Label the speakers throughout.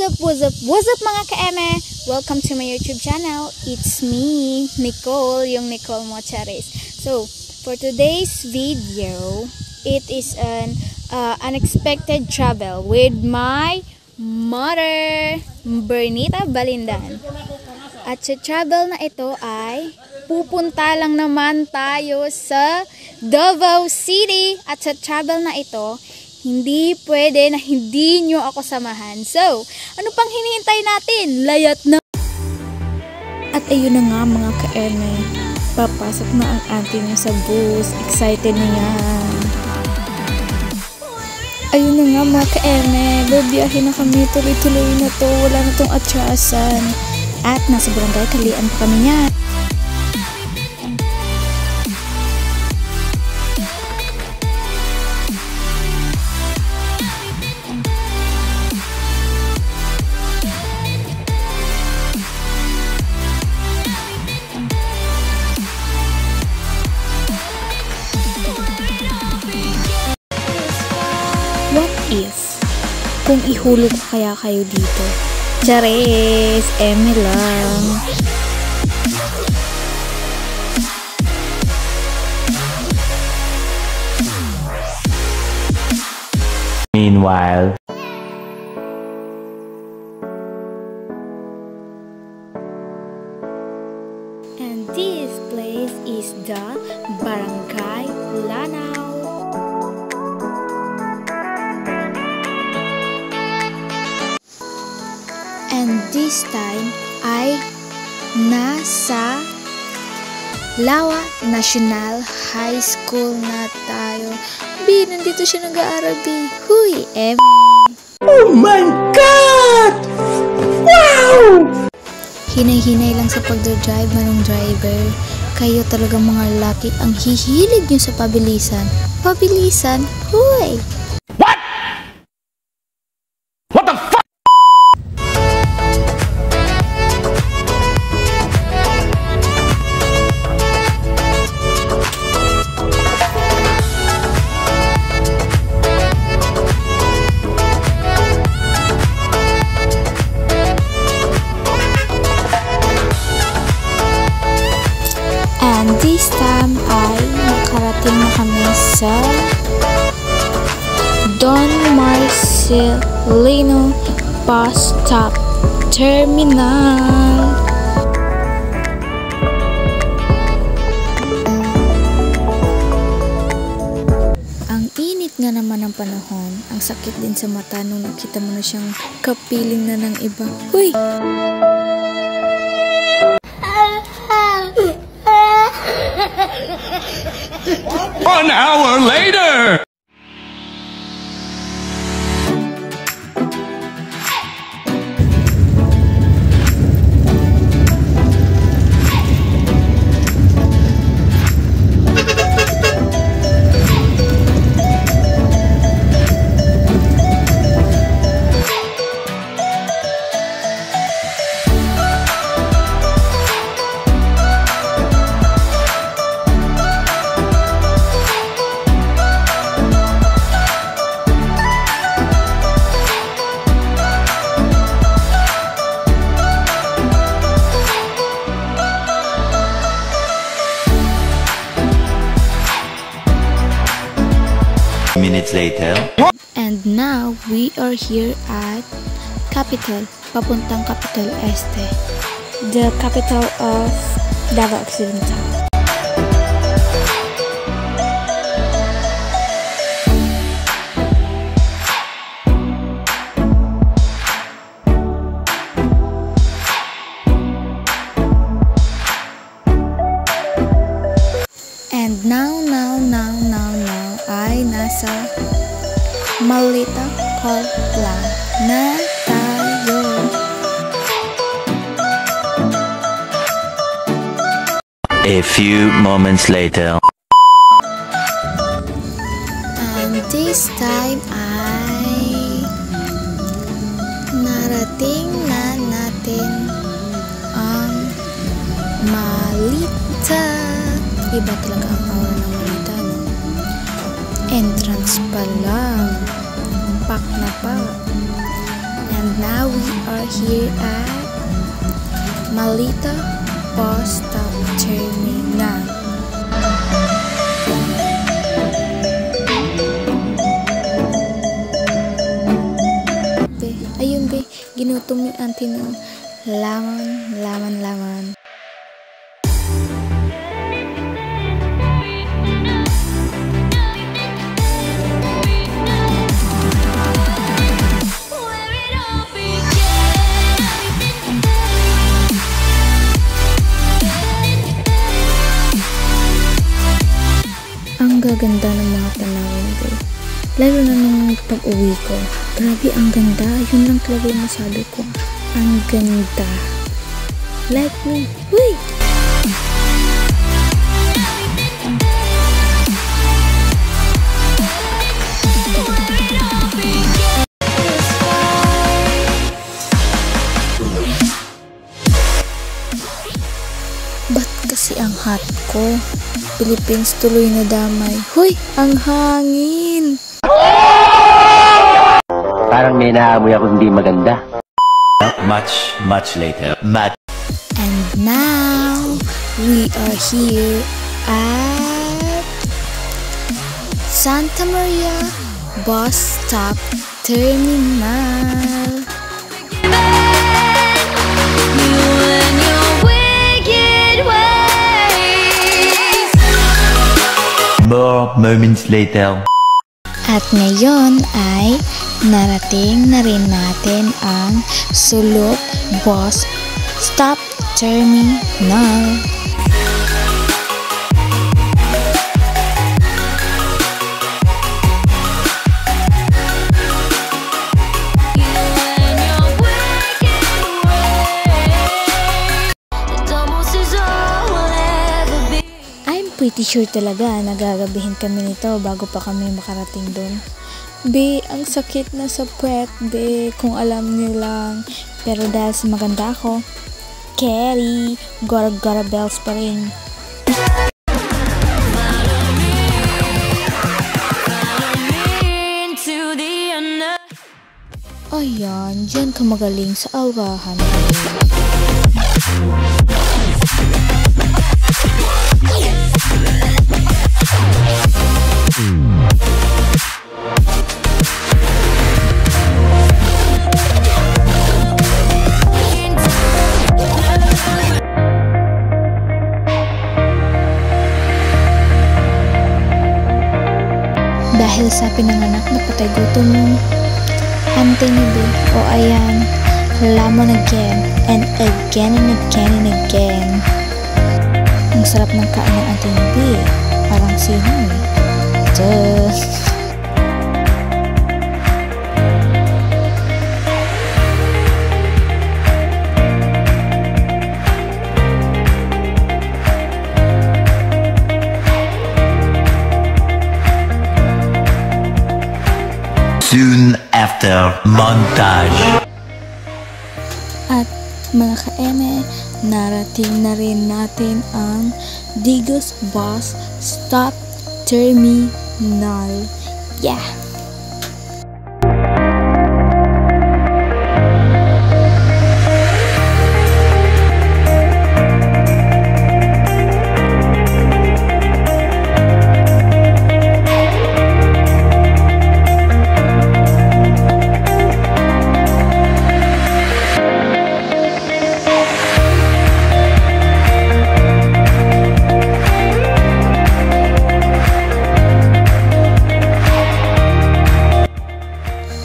Speaker 1: What's up mga ka-eme? Welcome to my YouTube channel. It's me, Nicole, yung Nicole Mochares. So, for today's video, it is an unexpected travel with my mother, Bernita Balindan. At sa travel na ito ay pupunta lang naman tayo sa Davao City. At sa travel na ito, hindi pwede na hindi nyo ako samahan. So, ano pang hinihintay natin? Layat na! At ayun na nga mga ka-eme, papasok na ang auntie niyo sa bus. Excited na yan. Ayun na nga mga ka-eme, babiyahin na kami. Tuloy-tuloy na to. Wala na tong atrasan. At nasa barangay Kalian pa kami niyan. What if, kung ihulog kaya kayo dito? Chares! Eme lang!
Speaker 2: Meanwhile,
Speaker 1: And this place is the Barangay Lanao. And this time ay nasa Lawa National High School na tayo. B, nandito siya nag-aaral, B. Huy,
Speaker 2: oh my God! Wow!
Speaker 1: Hinay-hinay lang sa pagdadrive manong driver. Kayo talagang mga lalaki ang hihilig nyo sa pabilisan. Pabilisan? Huy!
Speaker 2: What? What the fuck?
Speaker 1: And this time ay nakarating na kami sa Don Marcelino Bus Stop Terminal. Ang init nga naman ng panahon, ang sakit din sa mata nung nakita mo na siyang kapiling na ng iba. Huy!
Speaker 2: One hour later! Minutes later.
Speaker 1: And now, we are here at Capital, papuntang Capital Este, the capital of Davao Occidental. And now ay nasa Malita Corpla na tayo.
Speaker 2: A few moments later.
Speaker 1: And this time ay narating na natin ang Malita. Iba talaga ang aura ng Malita, no? Entrance pa lang. Pack na pa. And now we are here at Malita Bus Stop Terminal. Ayun be, ginutom yung auntie ng laman. Ang gaganda ng mga tanawin ko. Lalo na nung pag-uwi ko. Grabe, ang ganda. Yun lang talaga yung masabi ko. Ang ganda. Like me. Wait! Ba't kasi ang hot ko? Philippines tuloy na damay. Hoy! Ang hangin!
Speaker 3: Parang may naamoy ako hindi maganda.
Speaker 2: Much later.
Speaker 1: And now, we are here at Santa Maria Bus Stop Terminal.
Speaker 2: More moments later.
Speaker 1: At ngayon ay narating na rin natin ang Sulok Bus Stop Terminal. Pretty sure talaga nagagabihin kami nito bago pa kami makarating doon. Be, ang sakit na sa puwet, be, kung alam niyo lang. Pero dahil sa maganda ako, carry, gotta bells pa rin. Ayan, dyan ka magaling sa aurahan. Dahil sa pinanganak na patay gutom yung ante ni B. O ayan, lamon again and again and again and again. Ang sarap ng kain ng ante ni B. Parang sino eh. Duh.
Speaker 2: Soon after montage.
Speaker 1: At mga ka-eme, narating na rin natin ang Digos Bus Stop Terminal. Yeah!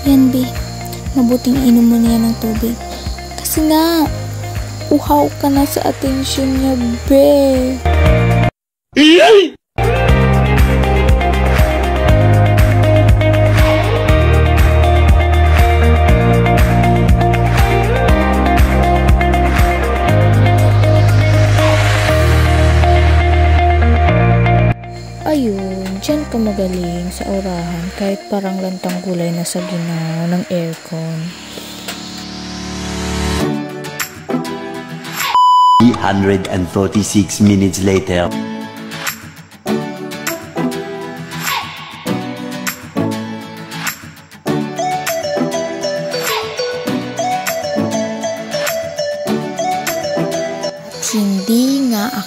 Speaker 1: Yan, be. Mabuting inom mo na yan ng tubig. Kasi nga, uhaw ka na sa atensyon niya, be. Ayun, dyan ka magaling sa orahan kahit parang lantang gulay na sa ginaw ng aircon.
Speaker 2: 346 minutes later.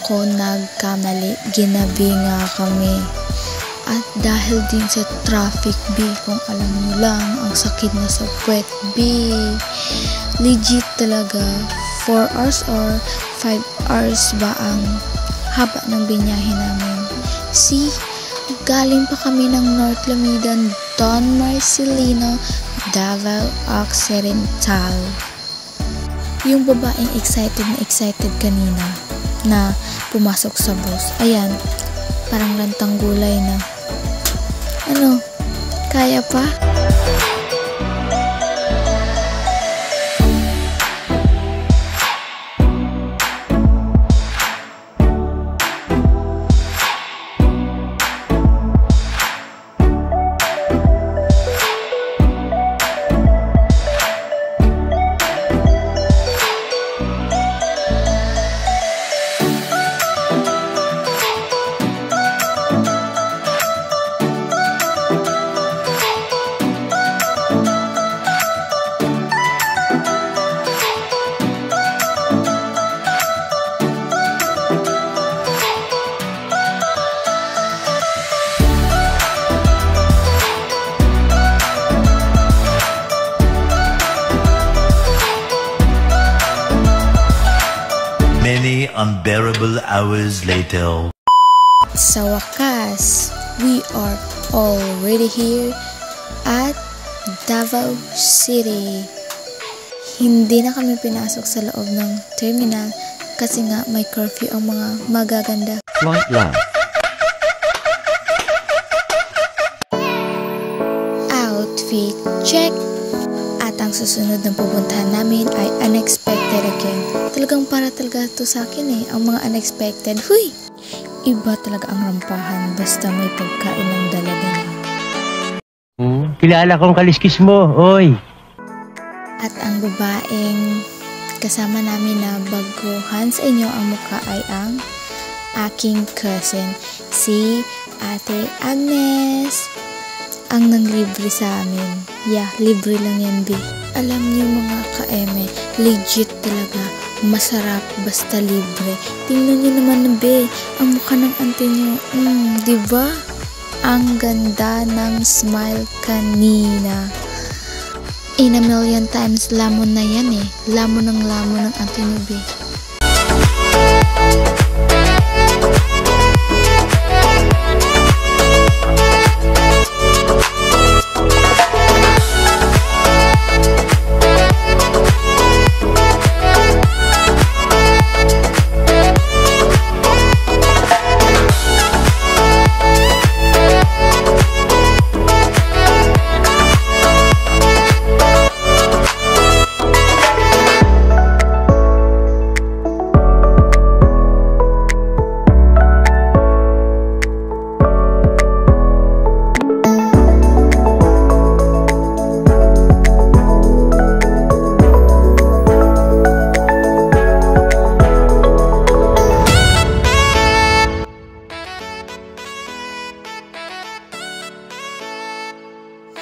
Speaker 1: ako nagkamali. Ginabi nga kami. At dahil din sa traffic, B, kung alam nyo lang, ang sakit na sa puwet, B. Legit talaga, 4 hours or 5 hours ba ang haba ng binyahe namin. C, galing pa kami ng North Lamidan, Don Marcelino, Davao Occidental. Yung babaeng excited kanina na pumasok sa bus, ayan, parang lantang gulay na. Ano, kaya pa?
Speaker 2: Many unbearable hours later.
Speaker 1: Sa wakas, we are already here at Davao City. Hindi na kami pinasok sa loob ng terminal kasi nga may curfew ang mga magaganda.
Speaker 3: Flight left.
Speaker 1: Outfit check. At ang susunod na pupuntahan namin ay unexpected again. Talagang para talaga to sa akin eh, ang mga unexpected. Huy! Iba talaga ang rampahan basta may pagkain ng dala-dala.
Speaker 3: Kilala kong kaliskis mo, oy.
Speaker 1: At ang babaeng kasama namin na baguhan sa inyo ang mukha ay ang aking cousin, si Ate Agnes. Ang nanglibre sa amin. Yeah, libre lang yan, B. Alam niyo mga ka-eme, legit talaga. Masarap basta libre. Tingnan niyo naman, B. Ang mukha ng auntie niyo. Diba? Ang ganda ng smile kanina. In a million times, lamon na yan eh. Lamon ng auntie niyo, B.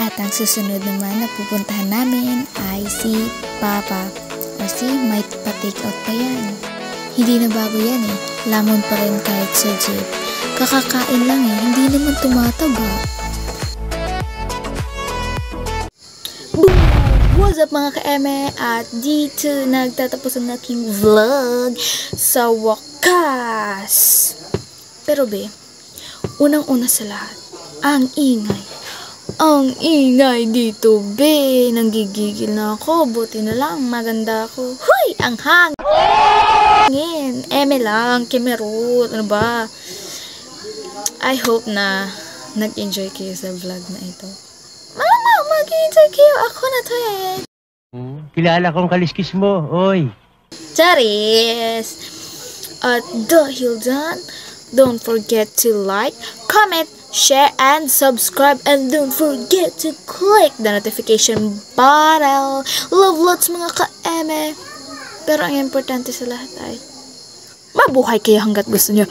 Speaker 1: At ang susunod naman na pupuntahan namin ay si Papa. O si might pa-take out pa yan. Hindi na bago yan eh. Lamon pa rin kahit sa jeep. Kakakain lang eh. Hindi naman tumataba. Boom! What's up mga ka-eme? At dito nagtatapos ang aking vlog sa wakas. Pero be, unang-una sa lahat, ang ingay. Ang ingay dito, be. Nanggigigil na ako. Buti na lang, maganda ako. Huy! Ang hangin. Eme lang, kemerut. Ano ba? I hope na nag-enjoy kayo sa vlog na ito. Malamang mag-enjoy kayo. Ako na to eh.
Speaker 3: Kilala kong kaliskis mo, oy.
Speaker 1: Charis! At dahil dyan, don't forget to like, comment, share, and subscribe. And don't forget to click the notification bell. Love lots mga ka-eme. Pero ang importante sa lahat ay mabuhay kayo hanggat gusto nyo.